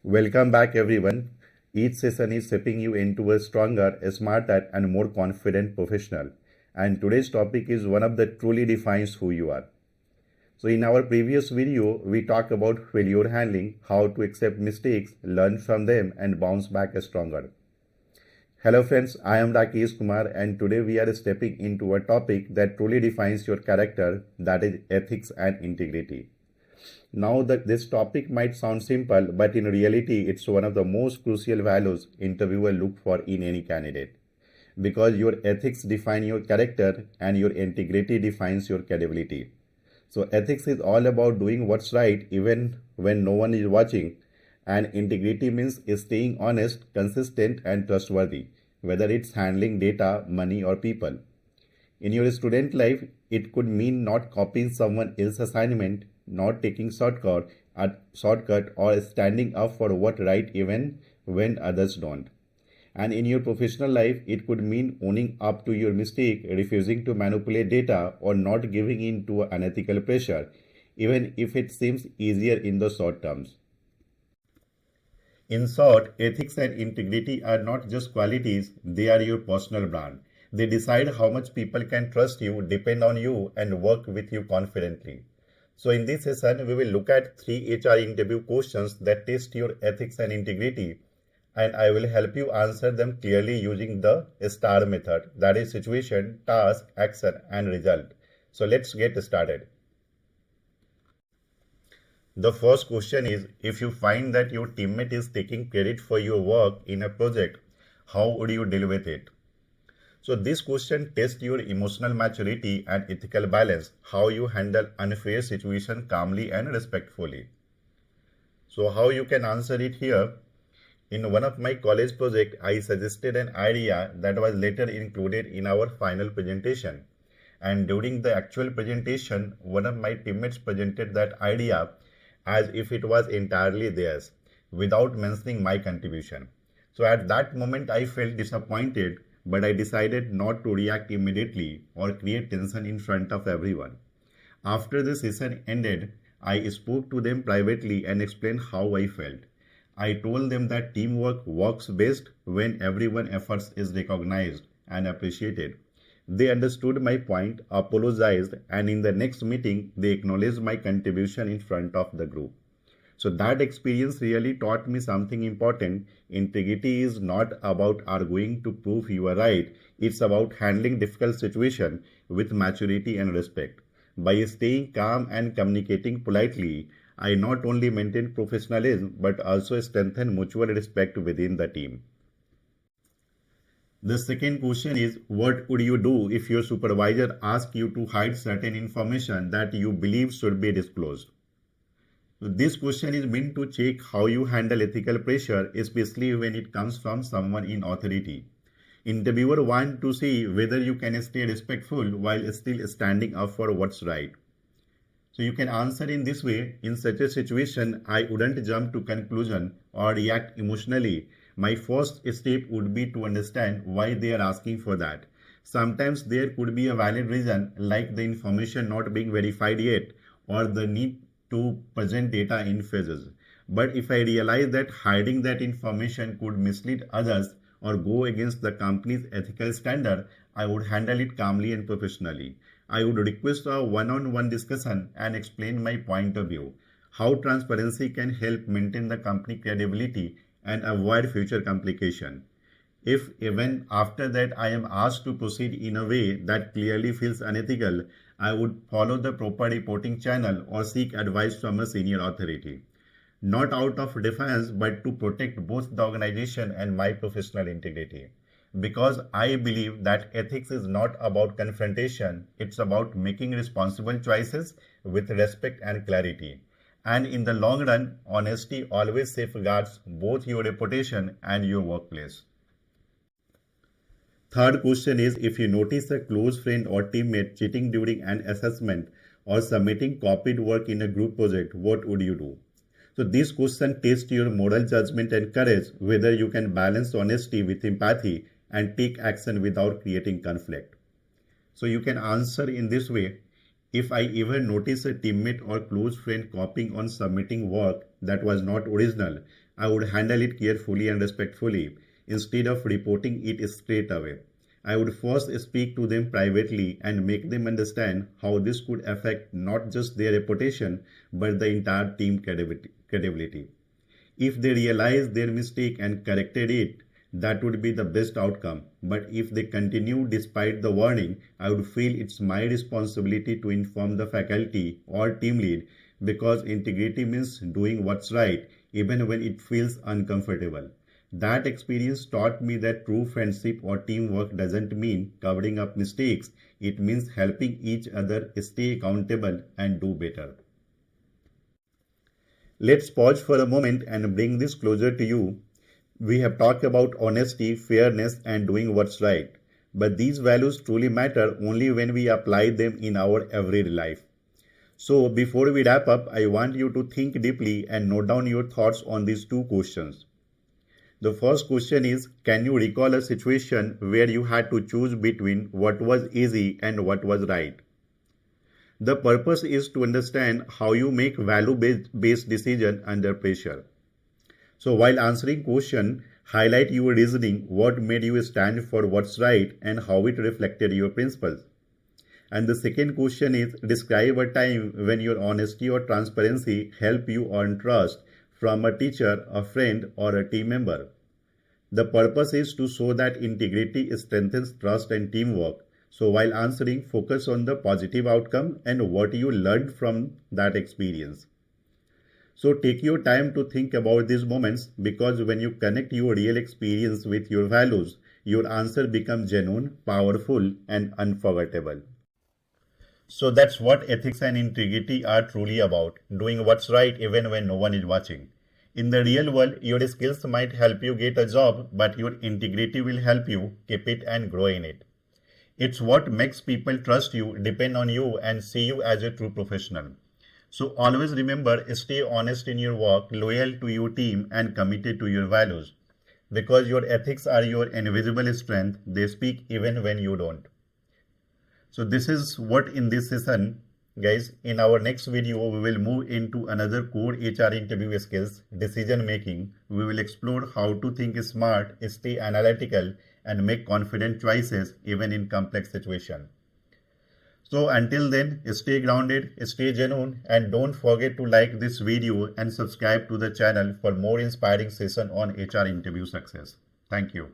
Welcome back, everyone. Each session is shaping you into a stronger, smarter, and more confident professional. And today's topic is one of that truly defines who you are. So, in our previous video, we talked about failure handling, how to accept mistakes, learn from them, and bounce back stronger. Hello, friends. I am Rakesh Kumar, and today we are stepping into a topic that truly defines your character, that is ethics and integrity. Now that this topic might sound simple, but in reality it's one of the most crucial values interviewer look for in any candidate. Because your ethics define your character and your integrity defines your credibility. So ethics is all about doing what's right even when no one is watching, and integrity means staying honest, consistent and trustworthy, whether it's handling data, money or people. In your student life, it could mean not copying someone else's assignment, not taking shortcut or standing up for what right even when others don't. And in your professional life, it could mean owning up to your mistake, refusing to manipulate data, or not giving in to unethical pressure, even if it seems easier in the short terms. In short, ethics and integrity are not just qualities, they are your personal brand. They decide how much people can trust you, depend on you, and work with you confidently. So, in this session, we will look at three HR interview questions that test your ethics and integrity, and I will help you answer them clearly using the STAR method, that is, situation, task, action, and result. So, let's get started. The first question is, if you find that your teammate is taking credit for your work in a project, how would you deal with it? So this question tests your emotional maturity and ethical balance, how you handle unfair situation calmly and respectfully. So how you can answer it here? In one of my college projects, I suggested an idea that was later included in our final presentation. And during the actual presentation, one of my teammates presented that idea as if it was entirely theirs, without mentioning my contribution. So at that moment, I felt disappointed, but I decided not to react immediately or create tension in front of everyone. After the session ended, I spoke to them privately and explained how I felt. I told them that teamwork works best when everyone's efforts is recognized and appreciated. They understood my point, apologized, and in the next meeting, they acknowledged my contribution in front of the group. So that experience really taught me something important. Integrity is not about arguing to prove you are right. It's about handling difficult situations with maturity and respect. By staying calm and communicating politely, I not only maintain professionalism but also strengthen mutual respect within the team. The second question is, what would you do if your supervisor asks you to hide certain information that you believe should be disclosed? This question is meant to check how you handle ethical pressure, especially when it comes from someone in authority. Interviewer want to see whether you can stay respectful while still standing up for what's right. So you can answer in this way: in such a situation, I wouldn't jump to conclusion or react emotionally. My first step would be to understand why they are asking for that. Sometimes there could be a valid reason, like the information not being verified yet or the need to present data in phases. But if I realize that hiding that information could mislead others or go against the company's ethical standard, I would handle it calmly and professionally. I would request a one-on-one discussion and explain my point of view, how transparency can help maintain the company credibility and avoid future complication. If even after that I am asked to proceed in a way that clearly feels unethical, I would follow the proper reporting channel or seek advice from a senior authority. Not out of defiance, but to protect both the organization and my professional integrity. Because I believe that ethics is not about confrontation, it's about making responsible choices with respect and clarity. And in the long run, honesty always safeguards both your reputation and your workplace. Third question is, if you notice a close friend or teammate cheating during an assessment or submitting copied work in a group project, what would you do? So this question tests your moral judgment and courage, whether you can balance honesty with empathy and take action without creating conflict. So you can answer in this way: if I ever notice a teammate or close friend copying on submitting work, that was not original, I would handle it carefully and respectfully instead of reporting it straight away. I would first speak to them privately and make them understand how this could affect not just their reputation but the entire team credibility. If they realized their mistake and corrected it, that would be the best outcome. But if they continue despite the warning, I would feel it's my responsibility to inform the faculty or team lead because integrity means doing what's right even when it feels uncomfortable. That experience taught me that true friendship or teamwork doesn't mean covering up mistakes. It means helping each other stay accountable and do better. Let's pause for a moment and bring this closer to you. We have talked about honesty, fairness, and doing what's right. But these values truly matter only when we apply them in our everyday life. So, before we wrap up, I want you to think deeply and note down your thoughts on these two questions. The first question is, can you recall a situation where you had to choose between what was easy and what was right? The purpose is to understand how you make value-based decisions under pressure. So while answering question, highlight your reasoning, what made you stand for what's right and how it reflected your principles. And the second question is, describe a time when your honesty or transparency helped you earn trust from a teacher, a friend, or a team member. The purpose is to show that integrity strengthens trust and teamwork. So while answering, focus on the positive outcome and what you learned from that experience. So take your time to think about these moments because when you connect your real experience with your values, your answer becomes genuine, powerful, and unforgettable. So that's what ethics and integrity are truly about, doing what's right even when no one is watching. In the real world, your skills might help you get a job, but your integrity will help you keep it and grow in it. It's what makes people trust you, depend on you, and see you as a true professional. So always remember, stay honest in your work, loyal to your team, and committed to your values. Because your ethics are your invisible strength, they speak even when you don't. So this is what in this session, guys. In our next video, we will move into another core HR interview skills, decision making. We will explore how to think smart, stay analytical, and make confident choices even in complex situations. So until then, stay grounded, stay genuine, and don't forget to like this video and subscribe to the channel for more inspiring sessions on HR interview success. Thank you.